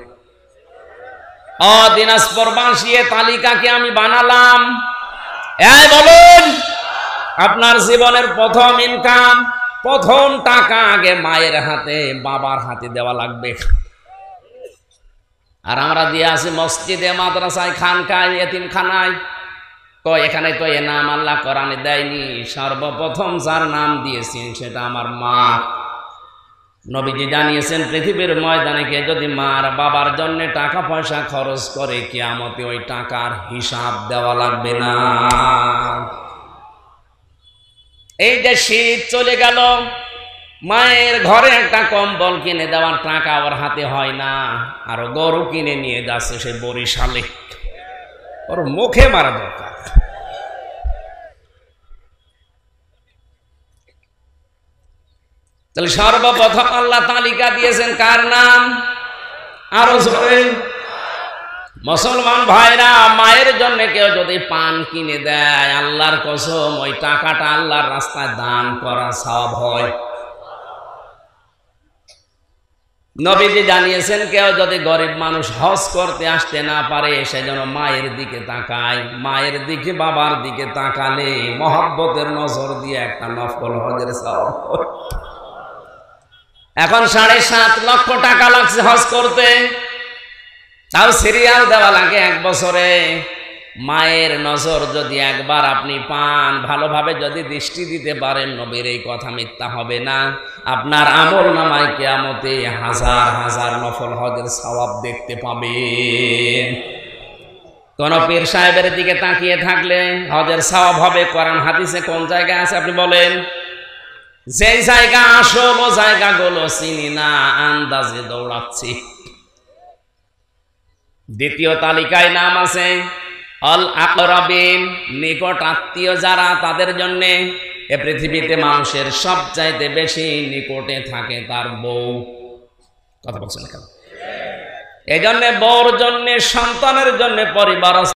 দিনাজপুরবাসী তালিকাকে আমি বানালাম। এই বলুন, আপনার জীবনের প্রথম ইনকাম, প্রথম টাকা আগে মায়ের হাতে বাবার হাতে দেওয়া লাগবে। আর আমরা দিয়ে আছি মসজিদে, মাদ্রাসায়, খানকায়, এতিমখানায়। এখানে তো এ নাম আল্লাহ কোরআনে দেয়নি। সর্বপ্রথম যার নাম দিয়েছেন সেটা আমার মা। নবীজি জানিয়েছেন পৃথিবীর ময়দানে কে যদি মার বাবার জন্য টাকা পয়সা খরচ করে, কিয়ামতে ওই টাকার হিসাব দেওয়া লাগবে না। এই যে শীত চলে গেল, মায়ের ঘরে একটা কম্বল কিনে দেওয়ার টাকা ওর হাতে হয় না, আর গরু কিনে নিয়ে যাচ্ছে সে বরিশালে। ওর মুখে মারা দরকার। তাহলে সর্বপ্রথম আল্লাহ তালিকা দিয়েছেন কার নাম? আরো জোরে। মুসলমান ভাইরা, মায়ের জন্য কেউ যদি পান কিনে দেয়, আল্লাহর কসম ওই টাকাটা আল্লাহর রাস্তায় দান করা সওয়াব হয়। নবীজি জানিয়েছেন কেউ যদি গরিব মানুষ হজ করতে আসতে না পারে, সেজন্য মায়ের দিকে তাকায়। মায়ের দিকে বাবার দিকে তাকালে মহব্বতের নজর দিয়ে একটা নফল হজের সওয়াব হয়। এখন 7.5 লক্ষ টাকা লাগছে হজ করতে, তাও সিরিয়াল দেওয়া লাগে 1 বছরে। মায়ের নজর যদি একবার আপনি পান, ভালোভাবে যদি দৃষ্টি দিতে পারেন, নবীর এই কথা মিথ্যা হবে না। আপনার আমল নামায় কিয়ামতে হাজার হাজার নফল হজের সওয়াব দেখতে পাবেন। কোন পীর সাহেবের দিকে তাকিয়ে থাকলে হজের সওয়াব হবে? কোরআন হাদিসে কোন জায়গায় আছে আপনি বলেন? যেই জায়গা আসল ও জায়গাগুলো চিনি না, আন্দাজে দৌড়াচ্ছি। দ্বিতীয় তালিকায় নাম আছে আল আকরাবিন, নিকট আত্মীয় যারা, তাদের জন্য। এ পৃথিবীতে মানুষের সবচাইতে বেশি নিকটে থাকে তার বউ। কথা বলছেন কেন? এই জন্য বউর জন্য, সন্তানের জন্য, পরিবার